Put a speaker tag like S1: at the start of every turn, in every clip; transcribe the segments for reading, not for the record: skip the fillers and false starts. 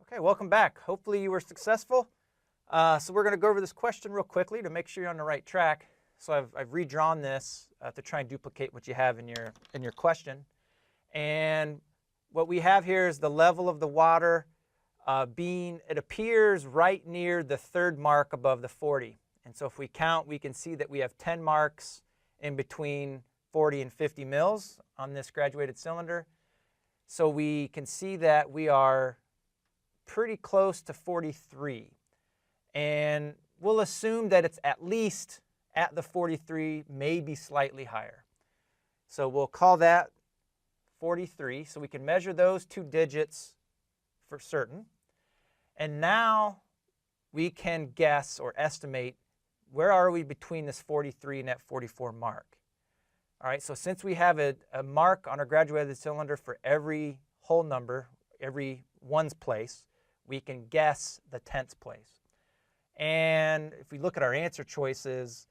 S1: Okay, welcome back. Hopefully you were successful. So we're going to go over this question real quickly to make sure you're on the right track. So I've redrawn this to try and duplicate what you have in your question. And what we have here is the level of the water it appears right near the third mark above the 40. And so if we count, we can see that we have 10 marks in between 40 and 50 mils on this graduated cylinder. So we can see that we are pretty close to 43. And we'll assume that it's at least at the 43, maybe slightly higher. So we'll call that 43. So we can measure those two digits for certain. And now we can guess or estimate where are we between this 43 and that 44 mark. All right, so since we have a mark on our graduated cylinder for every whole number, every ones place, we can guess the tenths place. And if we look at our answer choices,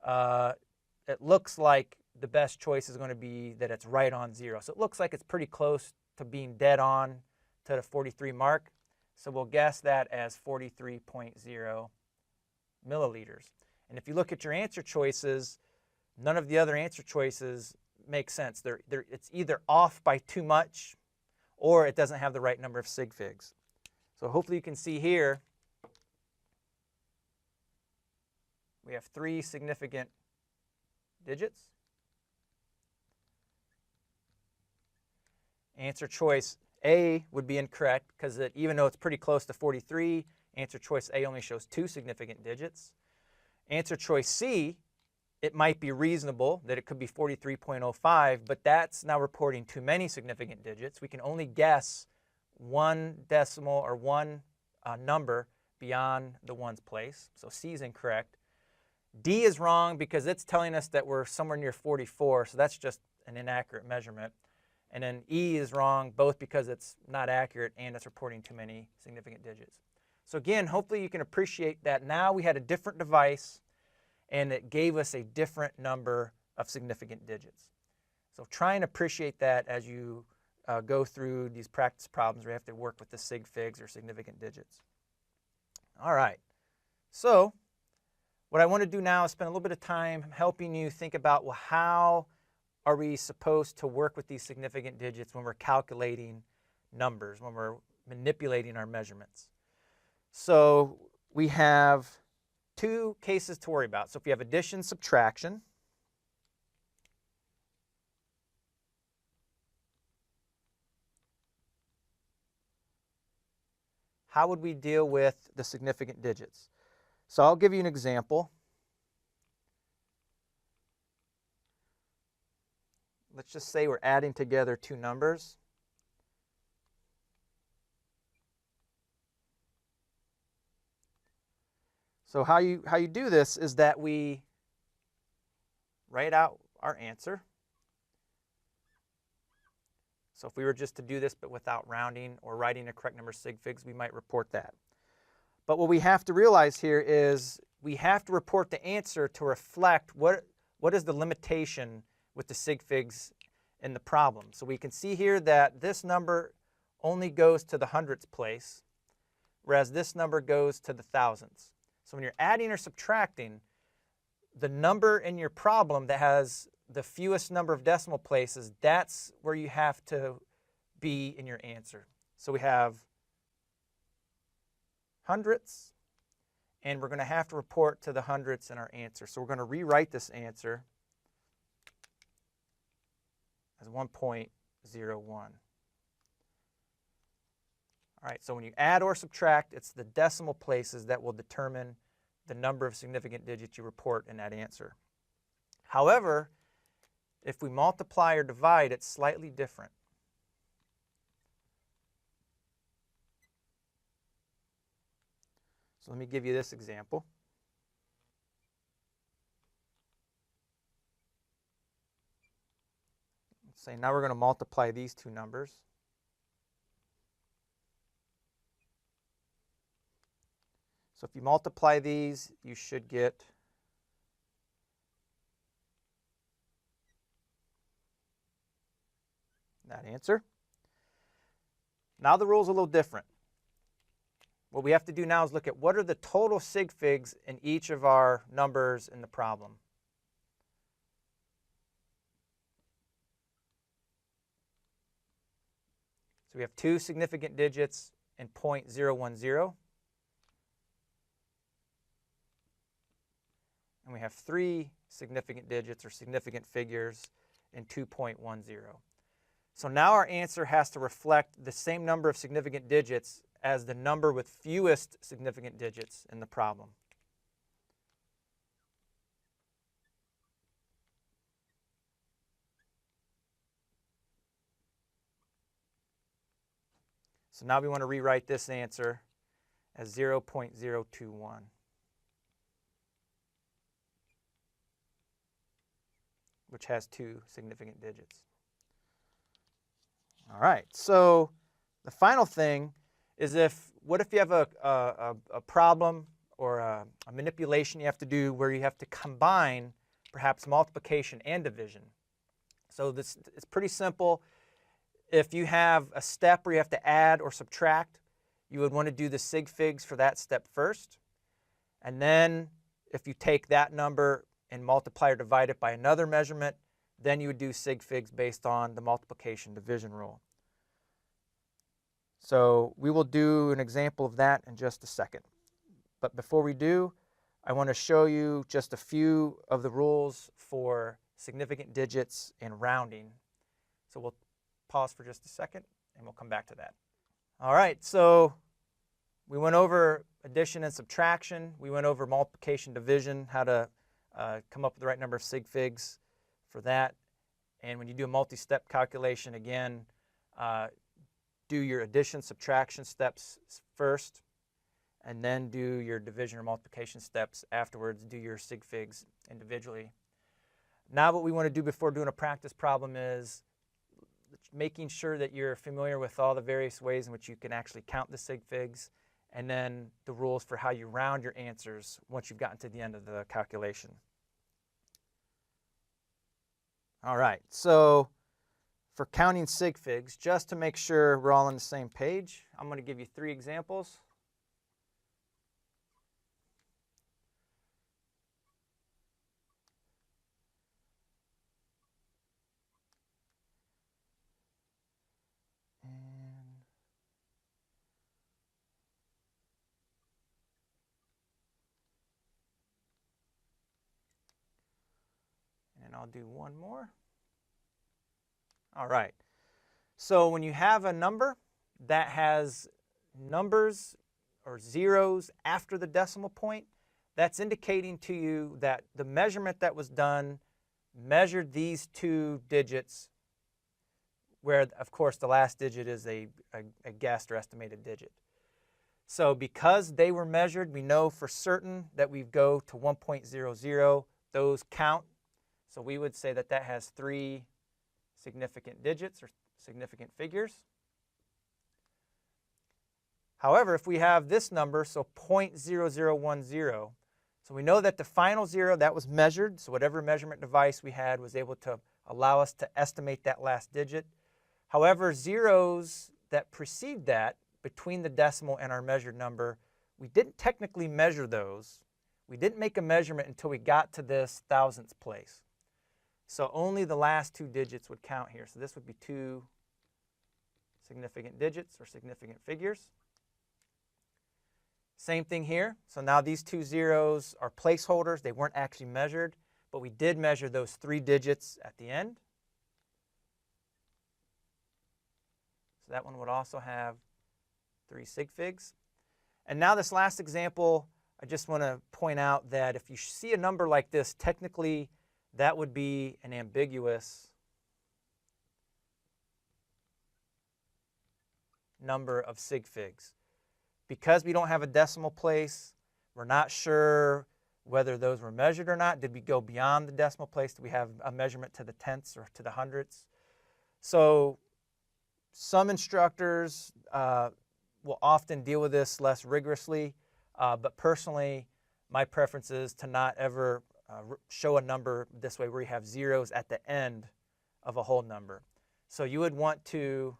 S1: it looks like the best choice is going to be that it's right on 0. So it looks like it's pretty close to being dead on to the 43 mark. So we'll guess that as 43.0 milliliters. And if you look at your answer choices, none of the other answer choices make sense. It's either off by too much or it doesn't have the right number of sig figs. So hopefully you can see here we have 3 significant digits. Answer choice A would be incorrect because even though it's pretty close to 43, answer choice A only shows 2 significant digits. Answer choice C, it might be reasonable that it could be 43.05, but that's now reporting too many significant digits. We can only guess one decimal or one number beyond the ones place. So C is incorrect. D is wrong because it's telling us that we're somewhere near 44, so that's just an inaccurate measurement. And then E is wrong both because it's not accurate and it's reporting too many significant digits. So again, hopefully you can appreciate that now we had a different device and it gave us a different number of significant digits. So try and appreciate that as you go through these practice problems where you have to work with the sig figs or significant digits. All right, so what I want to do now is spend a little bit of time helping you think about, well, how are we supposed to work with these significant digits when we're calculating numbers, when we're manipulating our measurements? So we have 2 cases to worry about. So if you have addition, subtraction, how would we deal with the significant digits? So I'll give you an example. Let's just say we're adding together 2 numbers. So how you do this is that we write out our answer. So if we were just to do this but without rounding or writing a correct number of sig figs, we might report that. But what we have to realize here is we have to report the answer to reflect what is the limitation with the sig figs in the problem. So we can see here that this number only goes to the hundredths place, whereas this number goes to the thousandths. So when you're adding or subtracting, the number in your problem that has the fewest number of decimal places, that's where you have to be in your answer. So we have hundredths, and we're going to have to report to the hundredths in our answer. So we're going to rewrite this answer as 1.01. All right, so when you add or subtract, it's the decimal places that will determine the number of significant digits you report in that answer. However, if we multiply or divide, it's slightly different. So let me give you this example. Let's say now we're going to multiply these 2 numbers. So if you multiply these, you should get that answer. Now the rule's a little different. what we have to do now is look at what are the total sig figs in each of our numbers in the problem. So we have 2 significant digits in 0.010. And we have 3 significant digits or significant figures in 2.10. So now our answer has to reflect the same number of significant digits as the number with fewest significant digits in the problem. So now we want to rewrite this answer as 0.021. Which has 2 significant digits. All right, so the final thing is what if you have a problem or a manipulation you have to do where you have to combine perhaps multiplication and division. So this it's pretty simple. If you have a step where you have to add or subtract, you would want to do the sig figs for that step first. And then if you take that number and multiply or divide it by another measurement, then you would do sig figs based on the multiplication division rule. So we will do an example of that in just a second. But before we do, I want to show you just a few of the rules for significant digits and rounding. So we'll pause for just a second and we'll come back to that. All right, so we went over addition and subtraction. We went over multiplication, division, how to come up with the right number of sig figs for that. And when you do a multi-step calculation, again, do your addition, subtraction steps first, and then do your division or multiplication steps afterwards. Do your sig figs individually. Now what we want to do before doing a practice problem is making sure that you're familiar with all the various ways in which you can actually count the sig figs, and then the rules for how you round your answers once you've gotten to the end of the calculation. All right, so for counting sig figs, just to make sure we're all on the same page, I'm going to give you 3 examples. And I'll do one more. All right. So when you have a number that has numbers or zeros after the decimal point, that's indicating to you that the measurement that was done measured these 2 digits, where, of course, the last digit is a guessed or estimated digit. So because they were measured, we know for certain that we go to 1.00. Those count. So we would say that that has 3 significant digits or significant figures. However, if we have this number, so 0.0010, so we know that the final 0, that was measured, so whatever measurement device we had was able to allow us to estimate that last digit. However, zeros that precede that, between the decimal and our measured number, we didn't technically measure those. We didn't make a measurement until we got to this thousandth place. So only the last 2 digits would count here. So this would be 2 significant digits or significant figures. Same thing here. So now these 2 zeros are placeholders. They weren't actually measured, but we did measure those 3 digits at the end. So that one would also have 3 sig figs. And now this last example, I just want to point out that if you see a number like this, technically that would be an ambiguous number of sig figs. Because we don't have a decimal place, we're not sure whether those were measured or not. Did we go beyond the decimal place? Do we have a measurement to the tenths or to the hundredths? So some instructors will often deal with this less rigorously, but personally, my preference is to not ever show a number this way where you have zeros at the end of a whole number. So you would want to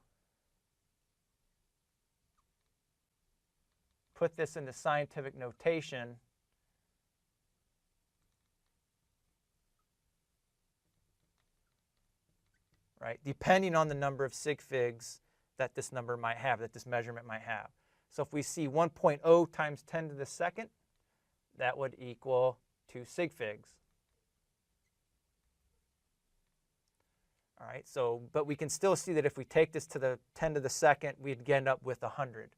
S1: put this into scientific notation, right, depending on the number of sig figs that this number might have, that this measurement might have. So if we see 1.0 times 10 to the second, that would equal 2 sig figs. All right, so, but we can still see that if we take this to the 10 to the second, we'd end up with 100.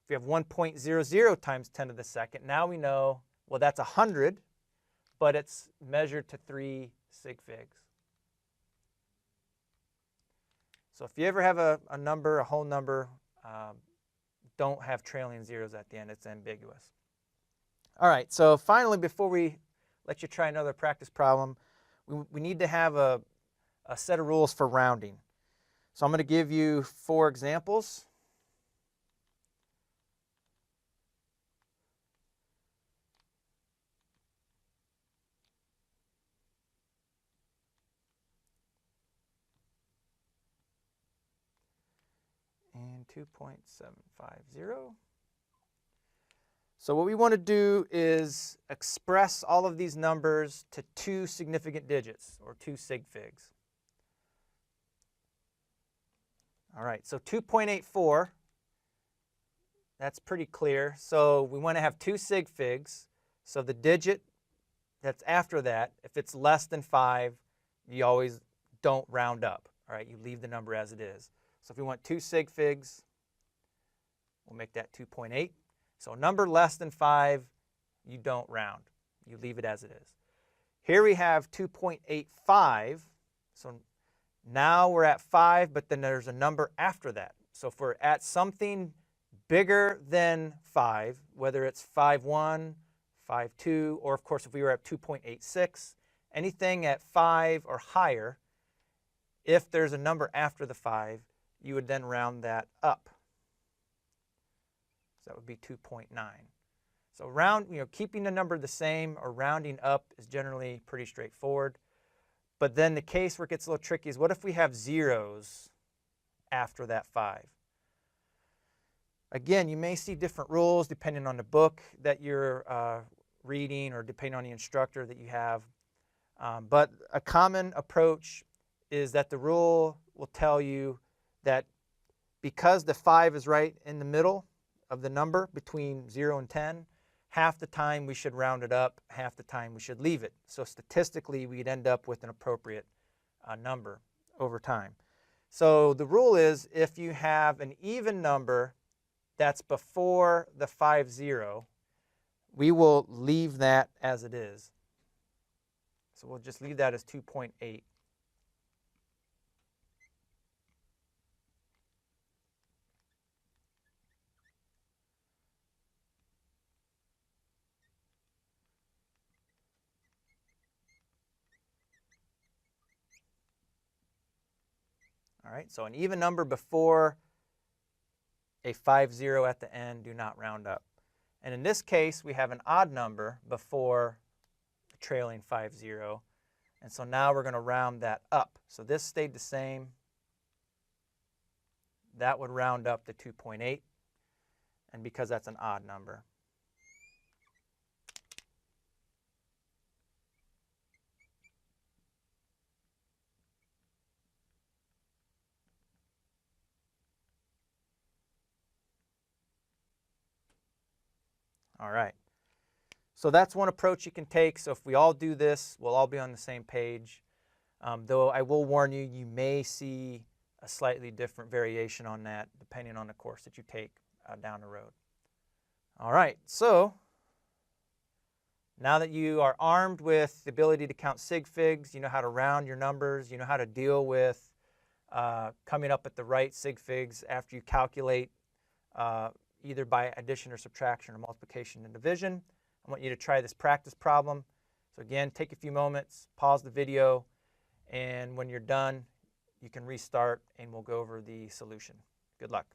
S1: If we have 1.00 times 10 to the second, now we know, well, that's 100, but it's measured to 3 sig figs. So if you ever have a number, a whole number, don't have trailing zeros at the end. It's ambiguous. All right, so finally, before we let you try another practice problem, we need to have a set of rules for rounding. So I'm going to give you 4 examples. And 2.750. So what we want to do is express all of these numbers to 2 significant digits, or 2 sig figs. All right, so 2.84, that's pretty clear. So we want to have 2 sig figs. So the digit that's after that, if it's less than 5, you always don't round up. All right, you leave the number as it is. So if we want 2 sig figs, we'll make that 2.8. So a number less than 5, you don't round. You leave it as it is. Here we have 2.85. So now we're at 5, but then there's a number after that. So if we're at something bigger than 5, whether it's 5.1, 5.2, or of course if we were at 2.86, anything at 5 or higher, if there's a number after the 5, you would then round that up. So that would be 2.9. So keeping the number the same or rounding up is generally pretty straightforward. But then the case where it gets a little tricky is, what if we have zeros after that 5? Again, you may see different rules depending on the book that you're reading or depending on the instructor that you have. But a common approach is that the rule will tell you that because the 5 is right in the middle of the number between 0 and 10, half the time we should round it up, half the time we should leave it. So statistically, we'd end up with an appropriate number over time. So the rule is, if you have an even number that's before the 50, we will leave that as it is. So we'll just leave that as 2.8. All right, so an even number before a 50 at the end, do not round up. And in this case, we have an odd number before a trailing 50. And so now we're going to round that up. So this stayed the same. That would round up to 2.8. And because that's an odd number. All right, so that's one approach you can take. So if we all do this, we'll all be on the same page. Though I will warn you, you may see a slightly different variation on that depending on the course that you take down the road. All right, so now that you are armed with the ability to count sig figs, you know how to round your numbers, you know how to deal with coming up with the right sig figs after you calculate either by addition or subtraction or multiplication and division. I want you to try this practice problem. So again, take a few moments, pause the video, and when you're done, you can restart and we'll go over the solution. Good luck.